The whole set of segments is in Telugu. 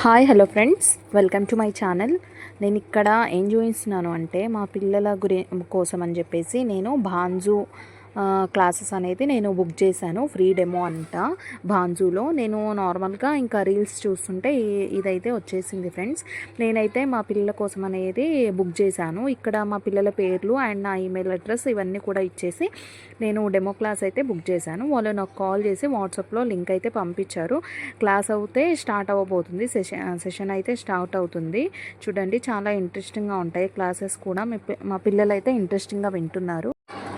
Hello friends, welcome to my channel. నేను ఇక్కడ ఏం చూపిస్తున్నాను అంటే మా పిల్లల కోసం అని చెప్పేసి నేను బాంజు క్లాసెస్ అనేది నేను బుక్ చేశాను. ఫ్రీ డెమో అంట బాంజులో. నేను నార్మల్గా ఇంకా రీల్స్ చూస్తుంటే ఇదైతే వచ్చేసింది ఫ్రెండ్స్. నేనైతే మా పిల్లల కోసం అనేది బుక్ చేశాను. ఇక్కడ మా పిల్లల పేర్లు అండ్ నా ఈమెయిల్ అడ్రస్ ఇవన్నీ కూడా ఇచ్చేసి నేను డెమో క్లాస్ అయితే బుక్ చేశాను. వాళ్ళు నాకు కాల్ చేసి వాట్సాప్లో లింక్ అయితే పంపించారు. క్లాస్ అయితే స్టార్ట్ అవ్వబోతుంది. సెషన్ అయితే స్టార్ట్ అవుతుంది. చూడండి, చాలా ఇంట్రెస్టింగ్గా ఉంటాయి క్లాసెస్ కూడా. మా పిల్లలు అయితే ఇంట్రెస్టింగ్గా వింటున్నారు.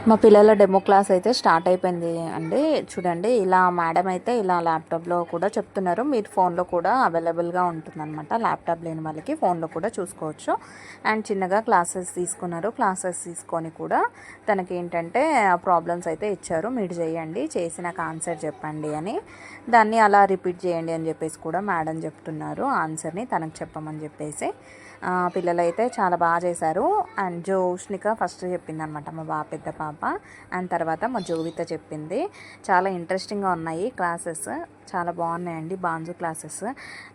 మా పిల్లల డెమో క్లాస్ అయితే స్టార్ట్ అయిపోయింది అండి. చూడండి, ఇలా మేడం అయితే ఇలా ల్యాప్టాప్లో కూడా చెప్తున్నారు. మీరు ఫోన్లో కూడా అవైలబుల్గా ఉంటుందన్నమాట. ల్యాప్టాప్ లేని వాళ్ళకి ఫోన్లో కూడా చూసుకోవచ్చు. అండ్ చిన్నగా క్లాసెస్ తీసుకున్నారు. క్లాసెస్ తీసుకొని కూడా తనకి ఏంటంటే ప్రాబ్లమ్స్ అయితే ఇచ్చారు. మీరు చేయండి, చేసి నాకు ఆన్సర్ చెప్పండి అని. దాన్ని అలా రిపీట్ చేయండి అని చెప్పేసి కూడా మేడం చెప్తున్నారు. ఆన్సర్ని తనకు చెప్పమని చెప్పేసి. పిల్లలు అయితే చాలా బాగా చేశారు. అండ్ జోష్నిక ఫస్ట్ చెప్పింది అనమాట, మా పెద్ద పాప. అండ్ తర్వాత మా జోవిత చెప్పింది. చాలా ఇంట్రెస్టింగ్గా ఉన్నాయి క్లాసెస్, చాలా బాగున్నాయండి బాంజు క్లాసెస్.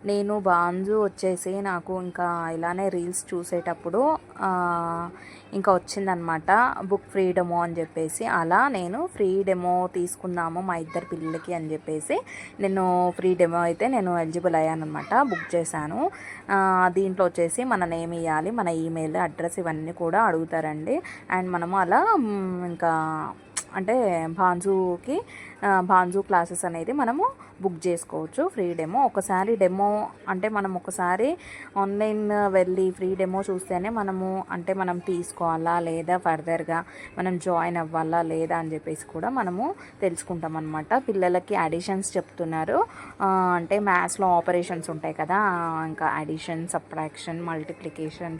నేను బాంజు వచ్చేసి నాకు ఇంకా ఇలానే రీల్స్ చూసేటప్పుడు ఇంకా వచ్చిందనమాట బుక్ ఫ్రీ డెమో అని చెప్పేసి. అలా నేను ఫ్రీ డెమో తీసుకుందాము మా ఇద్దరు పిల్లలకి అని చెప్పేసి నేను ఫ్రీ డెమో అయితే నేను ఎలిజిబుల్ అయ్యానమాట. బుక్ చేశాను. దీంట్లో వచ్చేసి మన నేమ్ ఇవ్వాలి, మన ఈమెయిల్ అడ్రస్ ఇవన్నీ కూడా అడుగుతారండి. అండ్ మనము అలా ఇంకా అంటే బాంజు క్లాసెస్ అనేది మనము బుక్ చేసుకోవచ్చు. ఫ్రీ డెమో ఒకసారి డెమో అంటే మనం ఒకసారి ఆన్లైన్ వెళ్ళి ఫ్రీ డెమో చూస్తేనే మనము అంటే మనం తీసుకోవాలా లేదా ఫర్దర్గా మనం జాయిన్ అవ్వాలా లేదా అని చెప్పేసి కూడా మనము తెలుసుకుంటాం అనమాట. పిల్లలకి అడిషన్స్ చెప్తున్నారు. అంటే మ్యాథ్స్లో ఆపరేషన్స్ ఉంటాయి కదా, ఇంకా అడిషన్, సబ్ట్రాక్షన్, మల్టిప్లికేషన్,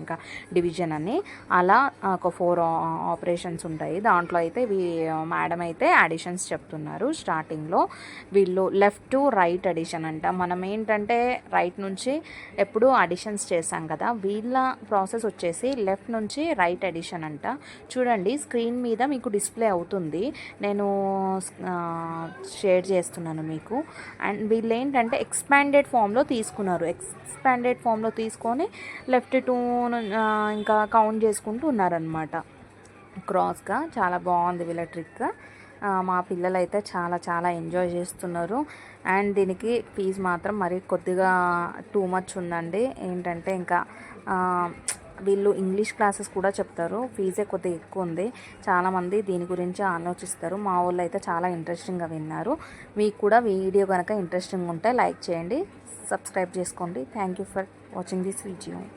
ఇంకా డివిజన్ అని అలా ఒక 4 ఆపరేషన్స్ ఉంటాయి. దాంట్లో అయితే మేడం అయితే అడిషన్స్ చెప్తున్నారు. స్టార్టింగ్లో వీళ్ళు లెఫ్ట్ టు రైట్ అడిషన్ అంట. మనం ఏంటంటే రైట్ నుంచి ఎప్పుడు అడిషన్స్ చేసాం కదా, వీళ్ళ ప్రాసెస్ వచ్చేసి లెఫ్ట్ నుంచి రైట్ అడిషన్ అంట. చూడండి, స్క్రీన్ మీద మీకు డిస్ప్లే అవుతుంది. నేను షేర్ చేస్తున్నాను మీకు. అండ్ వీళ్ళు ఏంటంటే ఎక్స్పాండెడ్ ఫామ్లో తీసుకున్నారు. ఎక్స్పాండెడ్ ఫామ్లో తీసుకొని లెఫ్ట్ టు ఇంకా కౌంట్ చేసుకుంటూ ఉన్నారనమాట క్రాస్గా. చాలా బాగుంది వీళ్ళ ట్రిక్. మా పిల్లలు అయితే చాలా చాలా ఎంజాయ్ చేస్తున్నారు. అండ్ దీనికి ఫీజు మాత్రం మరి కొద్దిగా టూ మచ్ ఉందండి. ఏంటంటే ఇంకా వీళ్ళు ఇంగ్లీష్ క్లాసెస్ కూడా చెప్తారు. ఫీజే కొద్దిగా ఎక్కువ ఉంది. చాలామంది దీని గురించి ఆలోచిస్తారు. మా వాళ్ళు అయితే చాలా ఇంట్రెస్టింగ్గా విన్నారు. మీకు కూడా వీడియో కనుక ఇంట్రెస్టింగ్ ఉంటే లైక్ చేయండి, సబ్స్క్రైబ్ చేసుకోండి. Thank you for watching this video.